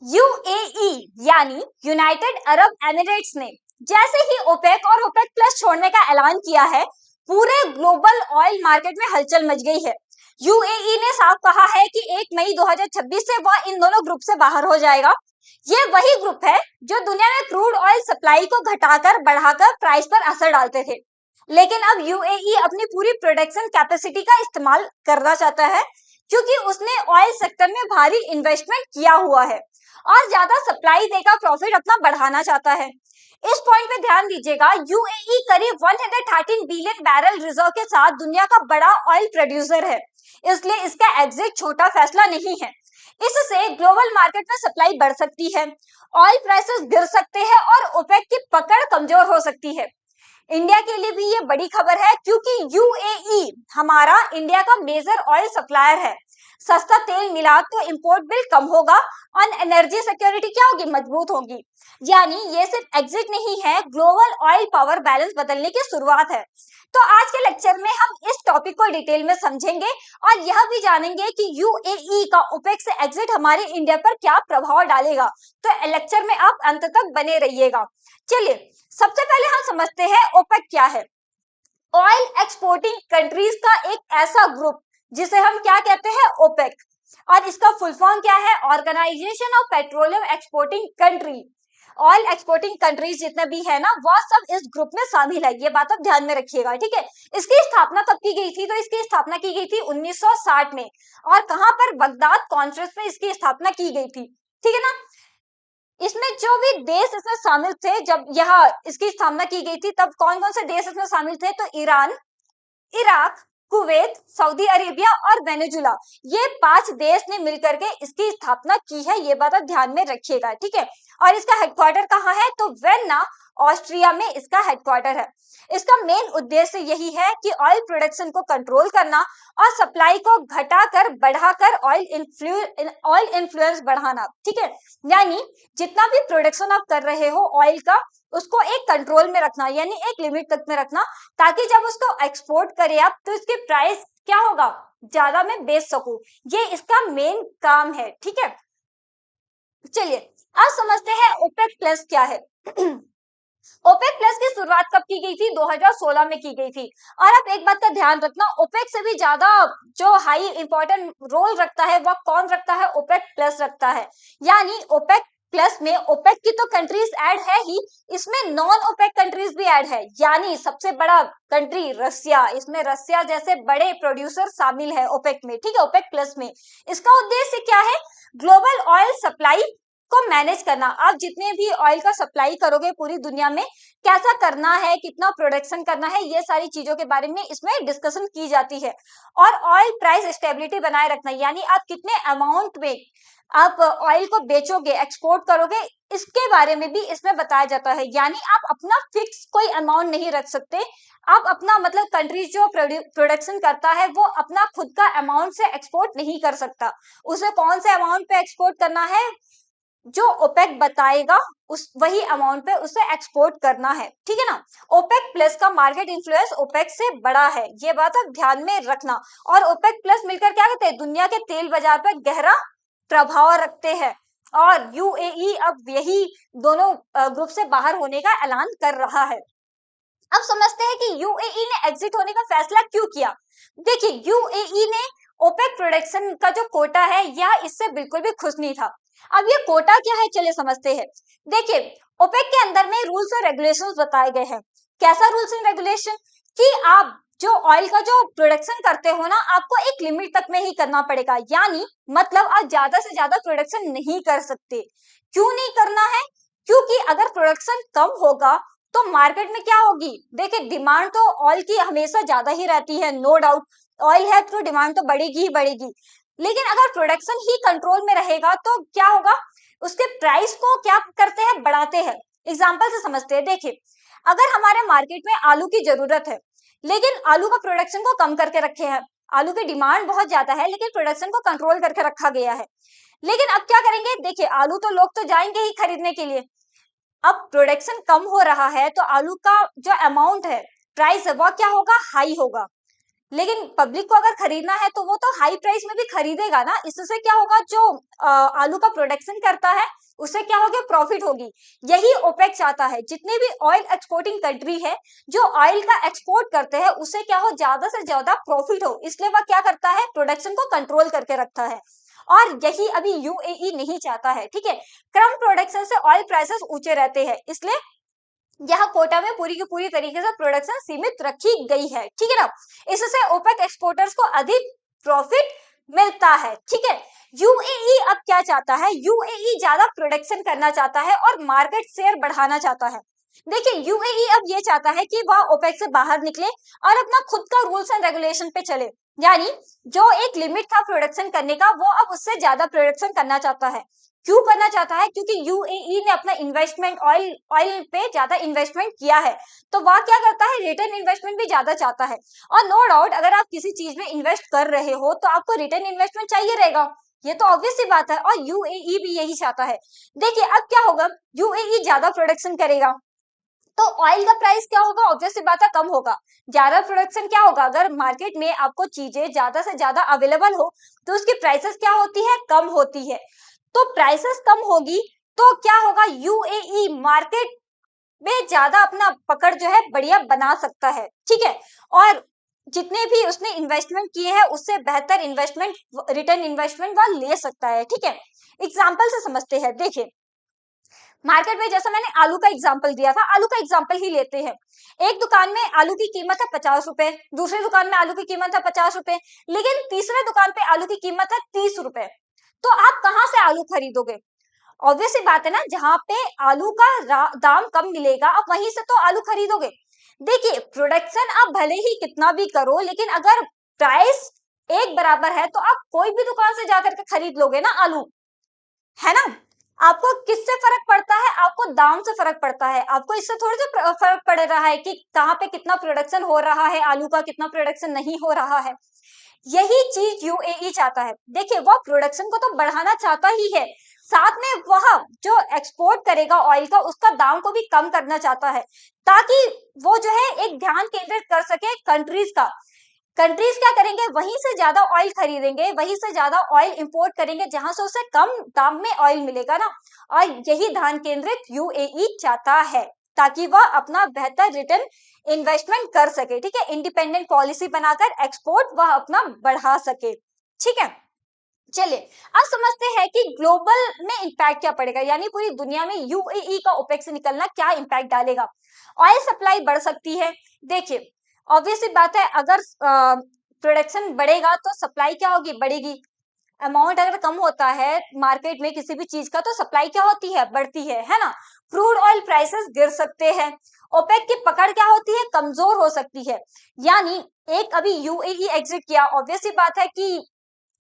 UAE यानी United Arab Emirates ने जैसे ही ओपेक और ओपेक प्लस छोड़ने का ऐलान किया है, पूरे ग्लोबल ऑयल मार्केट में हलचल मच गई है। यूएई ने साफ कहा है कि 1 मई 2026 से वह इन दोनों ग्रुप से बाहर हो जाएगा। ये वही ग्रुप है जो दुनिया में क्रूड ऑयल सप्लाई को घटाकर बढ़ाकर प्राइस पर असर डालते थे। लेकिन अब यूएई अपनी पूरी प्रोडक्शन कैपेसिटी का इस्तेमाल करना चाहता है, क्योंकि उसने ऑयल सेक्टर में भारी इन्वेस्टमेंट किया हुआ है और ज्यादा सप्लाई देकर प्रॉफिट अपना बढ़ाना चाहता है। इस पॉइंट पे ध्यान दीजिएगा, यूएई करीब 113 बिलियन बैरल रिजर्व के साथ दुनिया का बड़ा ऑयल प्रोड्यूसर है, इसलिए इसका एग्जिट छोटा फैसला नहीं है। इससे ग्लोबल मार्केट में सप्लाई बढ़ सकती है, ऑयल प्राइसेस गिर सकते हैं और ओपेक की पकड़ कमजोर हो सकती है। इंडिया के लिए भी ये बड़ी खबर है, क्योंकि यूएई हमारा इंडिया का मेजर ऑयल सप्लायर है। सस्ता तेल मिला तो इंपोर्ट बिल कम होगा और एनर्जी सिक्योरिटी क्या होगी, मजबूत होगी। यानी ये सिर्फ एग्जिट नहीं है, ग्लोबल ऑयल पावर बैलेंस बदलने की शुरुआत है। तो आज के लेक्चर में हम इस टॉपिक को डिटेल में समझेंगे और यह भी जानेंगे कि यूएई का ओपेक से एग्जिट हमारे इंडिया पर क्या प्रभाव डालेगा। तो लेक्चर में आप अंत तक बने रहिएगा। चलिए, सबसे पहले हम समझते हैं ओपेक क्या है। ऑयल एक्सपोर्टिंग कंट्रीज का एक ऐसा ग्रुप जिसे हम क्या कहते हैं, ओपेक। और इसका फुल फॉर्म क्या है, organisation of petroleum exporting country. Oil exporting countries जितने भी है ना, वह सब इस ग्रुप में शामिल है। ये बात आप ध्यान में रखिएगा, ठीक है। इसकी स्थापना कब की गई थी, तो इसकी स्थापना की गई थी 1960 में। और कहां पर, बगदाद कॉन्फ्रेंस में इसकी स्थापना की गई थी, ठीक है ना। इसमें जो भी देश इसमें शामिल थे, जब यह इसकी स्थापना की गई थी, तब कौन कौन से देश इसमें शामिल थे, तो Iran, Iraq, Kuwait, Saudi Arabia और वेनेजुला, ये 5 देश ने मिलकर के इसकी स्थापना की है। ये बात आप ध्यान में रखिएगा, ठीक है। और इसका हेडक्वार्टर कहाँ है, तो वेन्ना, ऑस्ट्रिया में इसका हेडक्वार्टर है। इसका मेन उद्देश्य यही है कि ऑयल प्रोडक्शन को कंट्रोल करना और सप्लाई को घटाकर बढ़ाकर ऑयल इन्फ्लुएंस बढ़ाना, ठीक है। यानी जितना भी प्रोडक्शन आप कर रहे हो ऑयल का, उसको एक कंट्रोल में रखना, यानी एक लिमिट तक में रखना, ताकि जब उसको एक्सपोर्ट करे आप, तो इसके प्राइस क्या होगा, ज्यादा में बेच सकूं। ये इसका मेन काम है, ठीक है। चलिए, अब समझते हैं ओपेक प्लस क्या है। ओपेक प्लस की शुरुआत कब की गई थी, 2016 में की गई थी। और आप एक बात का ध्यान रखना, ओपेक से भी ज्यादा जो हाई इंपॉर्टेंट रोल रखता है वह कौन रखता है, ओपेक प्लस रखता है। यानी ओपेक प्लस में ओपेक की तो कंट्रीज ऐड है ही, इसमें नॉन ओपेक कंट्रीज भी ऐड है। यानी सबसे बड़ा कंट्री रसिया, इसमें रसिया जैसे बड़े प्रोड्यूसर शामिल है ओपेक में, ठीक है, ओपेक प्लस में। इसका उद्देश्य क्या है, ग्लोबल ऑयल सप्लाई को मैनेज करना। आप जितने भी ऑयल का सप्लाई करोगे पूरी दुनिया में, कैसा करना है, कितना प्रोडक्शन करना है, ये सारी चीजों के बारे में इसमें डिस्कशन की जाती है। और ऑयल प्राइस स्टेबिलिटी बनाए रखना, यानी आप कितने अमाउंट में आप ऑयल को बेचोगे, एक्सपोर्ट करोगे, इसके बारे में भी इसमें बताया जाता है। यानी आप अपना फिक्स कोई अमाउंट नहीं रख सकते। आप अपना मतलब कंट्री जो प्रोडक्शन करता है वो अपना खुद का अमाउंट से एक्सपोर्ट नहीं कर सकता। उसे कौन से अमाउंट पे एक्सपोर्ट करना है, जो ओपेक बताएगा उस वही अमाउंट पे उसे एक्सपोर्ट करना है, ठीक है ना। ओपेक प्लस का मार्केट इन्फ्लुएंस ओपेक से बड़ा है, ये बात आप ध्यान में रखना। और ओपेक प्लस मिलकर क्या करते हैं, दुनिया के तेल बाजार पर गहरा प्रभाव रखते हैं। और यूएई अब यही दोनों ग्रुप से बाहर होने का ऐलान कर रहा है। अब समझते हैं कि यूएई ने एग्जिट होने का फैसला क्यों किया। देखिए, यूएई ने ओपेक प्रोडक्शन का जो कोटा है, यह इससे बिल्कुल भी खुश नहीं था। अब ये कोटा क्या है, चलिए समझते हैं। देखिए, ओपेक के अंदर में रूल्स और रेगुलेशंस बताए गए हैं। कैसा रूल्स एंड रेगुलेशन, कि आप जो ऑयल का जो प्रोडक्शन करते हो ना, आपको एक लिमिट तक में ही करना पड़ेगा। यानी मतलब आप ज्यादा से ज्यादा प्रोडक्शन नहीं कर सकते। क्यों नहीं करना है, क्योंकि अगर प्रोडक्शन कम होगा तो मार्केट में क्या होगी, देखिए डिमांड तो ऑयल की हमेशा ज्यादा ही रहती है, नो डाउट। ऑयल है तो डिमांड तो बढ़ेगी ही बढ़ेगी। लेकिन अगर प्रोडक्शन ही कंट्रोल में रहेगा तो क्या होगा, उसके प्राइस को क्या करते हैं, बढ़ाते हैं। एग्जांपल से समझते हैं। देखिए, अगर हमारे मार्केट में आलू की जरूरत है, लेकिन आलू का प्रोडक्शन को कम करके रखे हैं, आलू की डिमांड बहुत ज्यादा है लेकिन प्रोडक्शन को कंट्रोल करके रखा गया है। लेकिन अब क्या करेंगे, देखिए आलू तो लोग तो जाएंगे ही खरीदने के लिए। अब प्रोडक्शन कम हो रहा है तो आलू का जो अमाउंट है, प्राइस है, वह क्या होगा, हाई होगा। लेकिन पब्लिक को अगर खरीदना है तो वो तो हाई प्राइस में भी खरीदेगा ना। इससे क्या होगा, जो आलू का प्रोडक्शन करता है उससे क्या होगा, प्रॉफिट होगी। यही ओपेक चाहता है, जितने भी ऑयल एक्सपोर्टिंग कंट्री है जो ऑयल का एक्सपोर्ट करते हैं उससे क्या हो, ज्यादा से ज्यादा प्रॉफिट हो, इसलिए वह क्या करता है, प्रोडक्शन को कंट्रोल करके रखता है। और यही अभी यूएई नहीं चाहता है, ठीक है। कम प्रोडक्शन से ऑयल प्राइसेस ऊंचे रहते हैं, इसलिए यह कोटा में पूरी की पूरी तरीके से प्रोडक्शन सीमित रखी गई है, ठीक है ना। इससे ओपेक एक्सपोर्टर्स को अधिक प्रॉफिट मिलता है, ठीक है। यूएई अब क्या चाहता है, यूएई ज्यादा प्रोडक्शन करना चाहता है और मार्केट शेयर बढ़ाना चाहता है। देखिए यूएई अब ये चाहता है कि वह ओपेक से बाहर निकले और अपना खुद का रूल्स एंड रेगुलेशन पे चले, यानी जो एक लिमिट था प्रोडक्शन करने का वो अब उससे ज्यादा प्रोडक्शन करना चाहता है। क्यों करना चाहता है, क्योंकि यूएई ने अपना इन्वेस्टमेंट ऑयल पे ज्यादा इन्वेस्टमेंट किया है, तो वह क्या करता है, रिटर्न इन्वेस्टमेंट भी ज्यादा चाहता है। और नो डाउट अगर आप किसी चीज में इन्वेस्ट कर रहे हो तो आपको रिटर्न इन्वेस्टमेंट चाहिए रहेगा, ये तो ऑब्वियस सी बात है, और यूएई भी यही चाहता है। देखिए अब क्या होगा, यूएई ज्यादा प्रोडक्शन करेगा तो ऑयल का प्राइस क्या होगा, ऑब्वियस सी बात है कम होगा। ज्यादा प्रोडक्शन क्या होगा, अगर मार्केट में आपको चीजें ज्यादा से ज्यादा अवेलेबल हो तो उसकी प्राइसेस क्या होती है, कम होती है। तो प्राइसेस कम होगी तो क्या होगा, यूएई मार्केट में ज्यादा अपना पकड़ जो है बढ़िया बना सकता है, ठीक है। और जितने भी उसने इन्वेस्टमेंट किए हैं उससे बेहतर इन्वेस्टमेंट, रिटर्न इन्वेस्टमेंट वह ले सकता है, ठीक है। एग्जाम्पल से समझते हैं। देखिए मार्केट में जैसा मैंने आलू का एग्जाम्पल दिया था, आलू का एग्जाम्पल ही लेते हैं। एक दुकान में आलू की कीमत है 50 रुपए, दूसरी दुकान में आलू की कीमत है 50 रुपए, लेकिन तीसरे दुकान पे आलू की कीमत है 30 रुपए। तो आप कहाँ से आलू खरीदोगे, ऑब्वियस सी बात है ना, जहां पे आलू का दाम कम मिलेगा आप वहीं से तो आलू खरीदोगे। देखिए प्रोडक्शन आप भले ही कितना भी करो, लेकिन अगर प्राइस एक बराबर है तो आप कोई भी दुकान से जाकर के खरीद लोगे ना आलू, है ना। आपको किससे फर्क पड़ता है, आपको दाम से फर्क पड़ता है, आपको इससे थोड़ी सा फर्क पड़ रहा है कि कहाँ पे कितना प्रोडक्शन हो रहा है आलू का, कितना प्रोडक्शन नहीं हो रहा है। यही चीज यूएई चाहता है। देखिए वह प्रोडक्शन को तो बढ़ाना चाहता ही है, साथ में वह जो एक्सपोर्ट करेगा ऑयल का उसका दाम को भी कम करना चाहता है, ताकि वो जो है एक ध्यान केंद्रित कर सके कंट्रीज का। कंट्रीज क्या करेंगे, वहीं से ज्यादा ऑयल खरीदेंगे, वहीं से ज्यादा ऑयल इंपोर्ट करेंगे जहां से उसे कम दाम में ऑयल मिलेगा ना। और यही ध्यान केंद्रित यूएई चाहता है, ताकि वह अपना बेहतर रिटर्न इन्वेस्टमेंट कर सके, ठीक है। इंडिपेंडेंट पॉलिसी बनाकर एक्सपोर्ट वह अपना बढ़ा सके, ठीक है। चलिए अब समझते हैं कि ग्लोबल में इंपैक्ट क्या पड़ेगा, यानी पूरी दुनिया में यूएई का ओपेक से निकलना क्या इंपैक्ट डालेगा। ऑयल सप्लाई बढ़ सकती है। देखिए ऑब्वियस सी बात है, अगर प्रोडक्शन बढ़ेगा तो सप्लाई क्या होगी, बढ़ेगी। अमाउंट अगर कम होता है मार्केट में किसी भी चीज का तो सप्लाई क्या होती है, बढ़ती है ना। क्रूड ऑयल प्राइसेस गिर सकते हैं, ओपेक की पकड़ क्या होती है, कमजोर हो सकती है। यानी एक अभी यूएई एग्जिट किया, ऑब्वियस सी बात है कि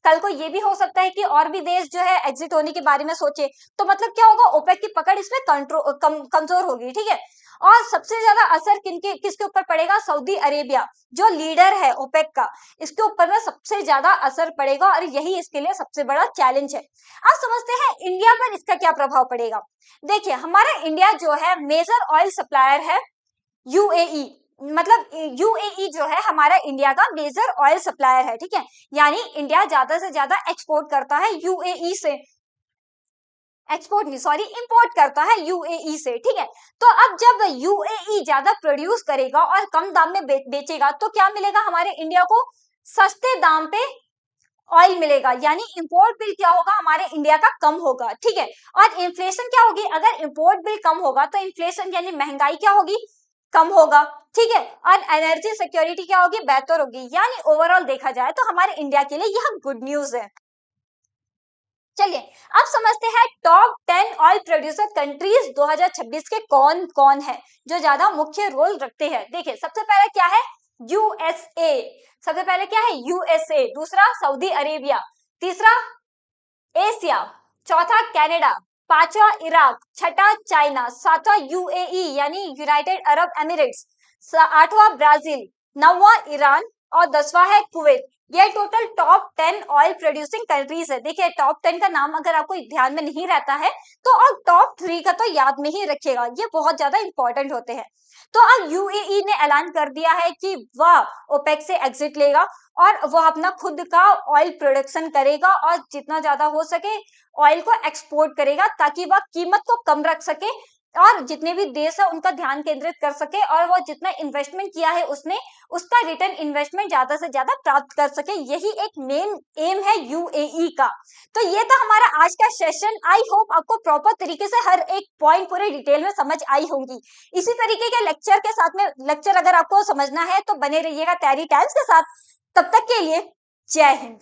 कल को ये भी हो सकता है कि और भी देश जो है एग्जिट होने के बारे में सोचे, तो मतलब क्या होगा, ओपेक की पकड़ इसमें कंट्रोल कमजोर होगी, ठीक है। और सबसे ज्यादा असर किसके ऊपर पड़ेगा, सऊदी अरेबिया जो लीडर है ओपेक का, इसके ऊपर में सबसे ज्यादा असर पड़ेगा और यही इसके लिए सबसे बड़ा चैलेंज है। अब समझते हैं इंडिया पर इसका क्या प्रभाव पड़ेगा। देखिए हमारा इंडिया जो है मेजर ऑयल सप्लायर है यूएई, मतलब यूएई जो है हमारा इंडिया का मेजर ऑयल सप्लायर है, ठीक है। यानी इंडिया ज्यादा से ज्यादा एक्सपोर्ट करता है यूएई से, एक्सपोर्ट नहीं सॉरी इंपोर्ट करता है यूएई से, ठीक है। तो अब जब यूएई ज्यादा प्रोड्यूस करेगा और कम दाम में बेचेगा तो क्या मिलेगा हमारे इंडिया को, सस्ते दाम पे ऑयल मिलेगा, यानी इंपोर्ट बिल क्या होगा हमारे इंडिया का कम होगा, ठीक है। और इन्फ्लेशन क्या होगी, अगर इंपोर्ट बिल कम होगा तो इन्फ्लेशन यानी महंगाई क्या होगी, कम होगा, ठीक है। और एनर्जी सिक्योरिटी क्या होगी, बेहतर होगी। यानी ओवरऑल देखा जाए तो हमारे इंडिया के लिए यह गुड न्यूज है। चलिए अब समझते हैं टॉप 10 ऑयल प्रोड्यूसर कंट्रीज 2026 के कौन कौन है जो ज्यादा मुख्य रोल रखते हैं। देखिए सबसे पहले क्या है, यूएसए, सबसे पहले क्या है यूएसए, दूसरा सऊदी अरेबिया, तीसरा एशिया, चौथा कनाडा, पांचवा इराक, छठा चाइना, सातवां यूएई यानी यूनाइटेड अरब एमिरेट्स, आठवां ब्राजील, नौवां ईरान और 10वां है कुवैत। ये total top 10 oil producing countries है। देखिए टॉप 10 का नाम अगर आपको ध्यान में नहीं रहता है तो और टॉप 3 का तो याद में ही रखिएगा, ये बहुत ज्यादा इंपॉर्टेंट होते हैं। तो अब यूएई ने ऐलान कर दिया है कि वह ओपेक से एग्जिट लेगा और वह अपना खुद का ऑयल प्रोडक्शन करेगा और जितना ज्यादा हो सके ऑयल को एक्सपोर्ट करेगा ताकि वह कीमत को कम रख सके और जितने भी देश है उनका ध्यान केंद्रित कर सके और वो जितना इन्वेस्टमेंट किया है उसने उसका रिटर्न इन्वेस्टमेंट ज्यादा से ज्यादा प्राप्त कर सके। यही एक मेन एम है यूएई का। तो ये था हमारा आज का सेशन। आई होप आपको प्रॉपर तरीके से हर एक पॉइंट पूरे डिटेल में समझ आई होंगी। इसी तरीके के लेक्चर के साथ में लेक्चर अगर आपको समझना है तो बने रहिएगा तैयारी टाइम्स के साथ। तब तक के लिए जय हिंद।